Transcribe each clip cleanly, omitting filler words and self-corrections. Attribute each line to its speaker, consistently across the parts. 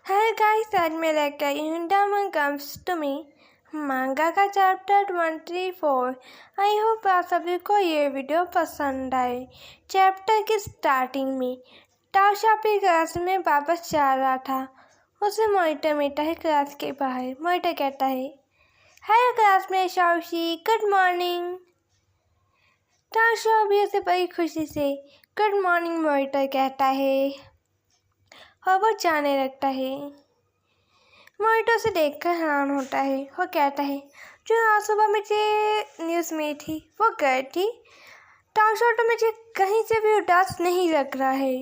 Speaker 1: Hi guys, आज मैं लेकर आई हूँ डायमंड कम्स टू मी मांगा का चैप्टर 24। आई होप आप सभी को ये वीडियो पसंद आए। चैप्टर की स्टार्टिंग में ताशा अपनी क्लास में वापस जा रहा था। उसे मोइटा मिलता है क्लास के बाहर। मोइटा कहता है, हाय क्लास में शाओशी, गुड मॉर्निंग। ताशा भी उसे बड़ी खुशी से गुड मॉर्निंग मोइटा कहता है और वो जाने लगता है। मोइटो से देखकर हैरान होता है। वो कहता है, जो आज सुबह मुझे न्यूज़ में थी वो गई थी। ताशा तो मुझे कहीं से भी उदास नहीं लग रहा है,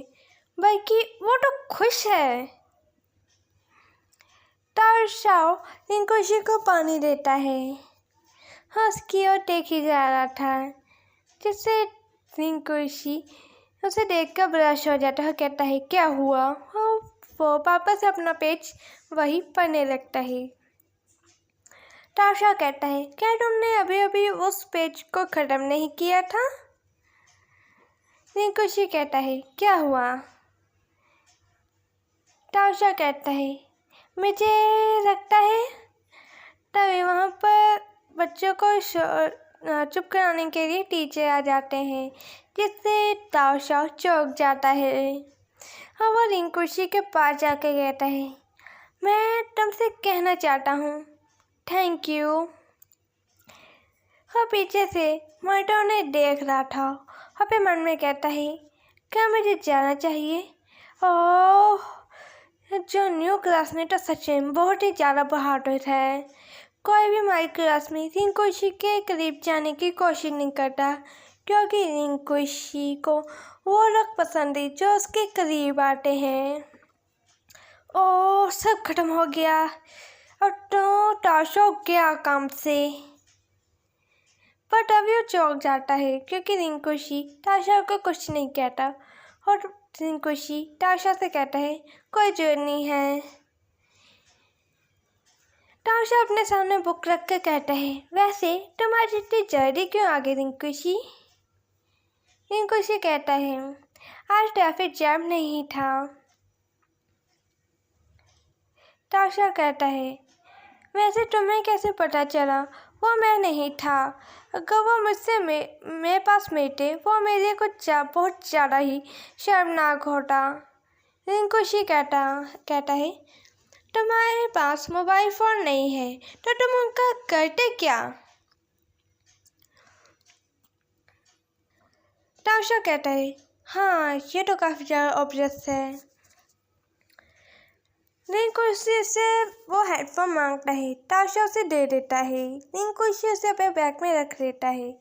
Speaker 1: बल्कि वो तो खुश है। ताशा रिंकुशी को पानी देता है। हंस की ओर देखी जा रहा था, जिससे रिंकुशी उसे देखकर ब्रश हो जाता है। कहता है, क्या हुआ? वो वापस अपना पेज वही पढ़ने लगता है। ताशा कहता है, क्या तुमने अभी अभी उस पेज को ख़त्म नहीं किया था? रिंकुशी कहता है, क्या हुआ? ताशा कहता है, मुझे लगता है। तभी वहाँ पर बच्चों को चुप कराने के लिए टीचर आ जाते हैं, जिससे ताशा चौंक जाता है और वो रिंकुशी के पास जाकर कहता है, मैं तुमसे कहना चाहता हूँ, थैंक यू। और पीछे से मोइटो ने देख रहा था और फिर मन में कहता है, क्या मुझे जाना चाहिए? ओह, जो न्यू क्लास में तो सच में बहुत ही ज़्यादा बहादुर है। कोई भी हमारी क्लास में रिंकुशी के करीब जाने की कोशिश नहीं करता, क्योंकि रिंकुशी को वो लोग पसंद है जो उसके करीब आते हैं। ओह, सब खत्म हो गया। और तो ताशा गया काम से। पर तभी वो चौंक जाता है, क्योंकि रिंकुशी ताशा को कुछ नहीं कहता और रिंकुशी ताशा से कहता है, कोई जरूरत नहीं है। ताशा अपने सामने बुक रख कर कहता है, वैसे तुम्हारी इतनी जल्दी क्यों आ गई रिंकुशी? रिंकुशी कहता है, आज ट्रैफिक जैम नहीं था। ताशा कहता है, वैसे तुम्हें कैसे पता चला? वो मैं नहीं था। अगर वो मुझसे मेरे पास मिलते, वो मेरे को बहुत ज़्यादा ही शर्मनाक होता। रिंकुशी कहता है, तुम्हारे पास मोबाइल फ़ोन नहीं है तो तुम उनका करते क्या? ताशा कहता है, हाँ, ये तो काफ़ी ज़्यादा ऑब्वियस है। रिंकुशी से वो हेडफोन मांगता है। ताशा उसे दे देता है। रिंकुशी उसे अपने बैग में रख लेता है।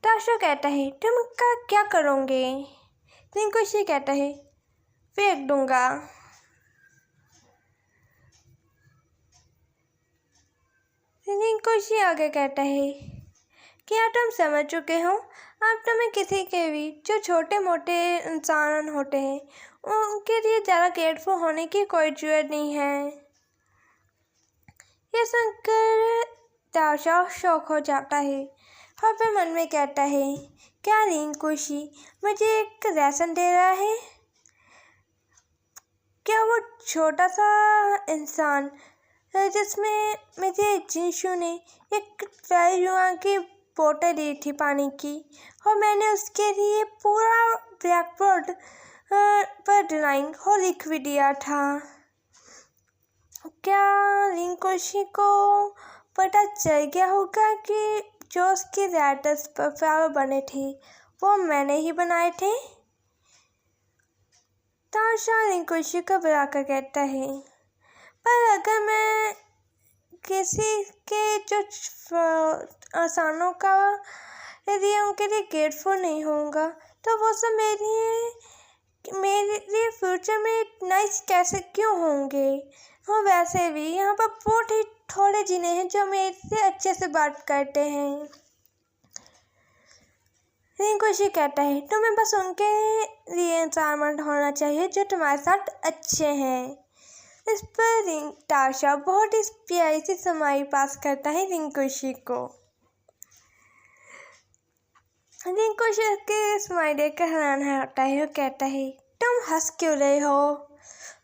Speaker 1: ताशा कहता है, तुम क्या करोगे? रिंकुशी कहता है, फेंक दूंगा। रिंकुशी आगे कहता है, क्या तुम समझ चुके हो? अब तुम्हें किसी के भी जो छोटे मोटे इंसान होते हैं उनके लिए ज़्यादा केयरफुल होने की कोई जरूरत नहीं है। ये सुनकर ताशा शौक हो जाता है और फिर मन में कहता है, क्या रिंकुशी मुझे एक लेसन दे रहा है? क्या वो छोटा सा इंसान जिसमें मुझे जिंशू ने एक फ्राई की बोतल दी थी पानी की, और मैंने उसके लिए पूरा ब्लैक बोर्ड पर ड्राइंग और लिख भी दिया था। क्या रिंकुशी को पता चल गया होगा कि जो उसके लेटर्स पर फ्लावर बने थे वो मैंने ही बनाए थे? ताशा रिंकुशी को बुलाकर कहता है, पर अगर मैं किसी के जो आसानों का यदि उनके लिए ग्रेटफुल नहीं होगा तो वो सब मेरे लिए फ्यूचर में नाइस कैसे क्यों होंगे? और वैसे भी यहाँ पर बहुत ही थोड़े जिने हैं जो मेरे से अच्छे से बात करते हैं। रिंकुशी कहता है, तुम्हें बस उनके लिए इंसान होना चाहिए जो तुम्हारे साथ अच्छे हैं। इस पर ताशा बहुत ही प्यारी सी स्माइल पास करता है रिंकुशी को। रिंकुशी के स्माइल देखकर हैरान होता है और कहता है, तुम हंस क्यों रहे हो?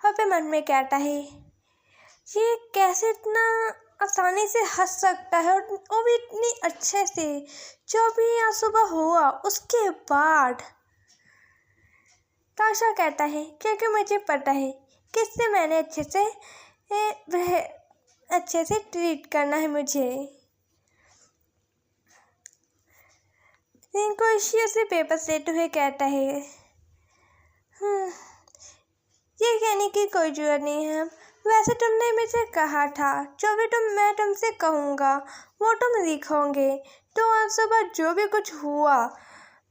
Speaker 1: अपने मन में कहता है ये कैसे इतना आसानी से हंस सकता है, और वो भी इतनी अच्छे से। जो भी यहाँ सुबह हुआ उसके बाद ताशा कहता है क्योंकि मुझे पता है किससे मैंने अच्छे से ट्रीट करना है मुझे। रिंकोशी उसे पेपर्स लेते हुए कहता है ये कहने की कोई जरूरत नहीं है। वैसे तुमने मुझे कहा था जो भी मैं तुमसे कहूँगा वो तुम लिखोगे, तो आज सुबह जो भी कुछ हुआ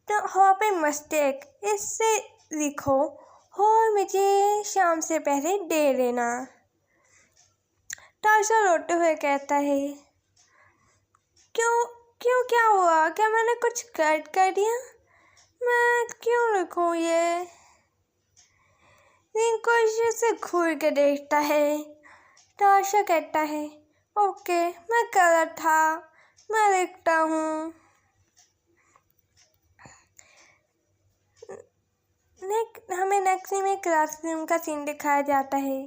Speaker 1: तो हो पे मिस्टेक इससे लिखो और मुझे शाम से पहले दे देना। ताशा रोते हुए कहता है क्यों क्यों क्या हुआ? क्या मैंने कुछ गलत कर दिया? मैं क्यों लिखूं ये? रिंकोशी से घूर के देखता है। ताशा कहता है ओके मैं गलत था, मैं लिखता हूँ। हमें नेक्स्ट में क्लासरूम का सीन दिखाया जाता है।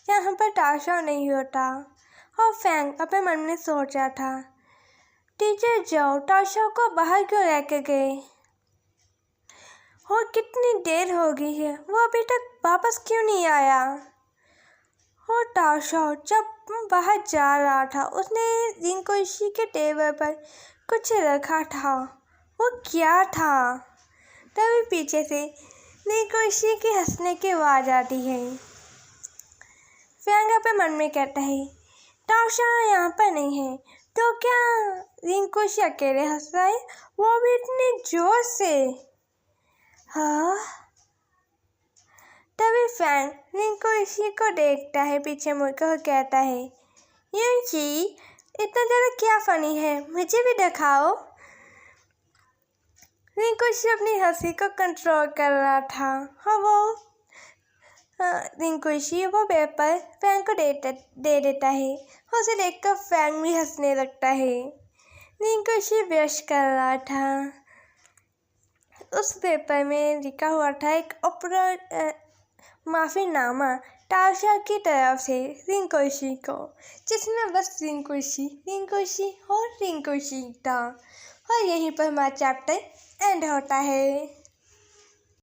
Speaker 1: यहाँ पर ताशा नहीं होता और फैंग अपने मन में सोच रहा था टीचर जाओ ताशा को बाहर क्यों लेके गए, और कितनी देर हो गई है वो अभी तक वापस क्यों नहीं आया। और ताशा जब बाहर जा रहा था उसने रिंकोशी के टेबल पर कुछ रखा था। वो क्या था? तभी पीछे से रिंकोशी की हंसने की आवाज़ आती है। फैंग अपने मन में कहता है ताशा यहाँ पर नहीं है तो क्या रिंकोशी अकेले हंस रहा है, वो भी इतने जोर से। हाँ, तभी फैंग रिंकोशी को देखता है पीछे मुड़कर और कहता है यूची इतना ज़्यादा क्या फनी है, मुझे भी दिखाओ। रिंकोशी अपनी हंसी को कंट्रोल कर रहा था और वो रिंकोशी वो पेपर फैंग को दे देता है। उसे देखकर फैंग भी हंसने लगता है। रिंकोशी ब्रश कर रहा था। उस पेपर में लिखा हुआ था एक माफ़ीनामा ताशा की तरफ से रिंकोशी को, जिसमें बस रिंकोशी और रिंकोशी था। और यहीं पर हमारा चैप्टर एंड होता है।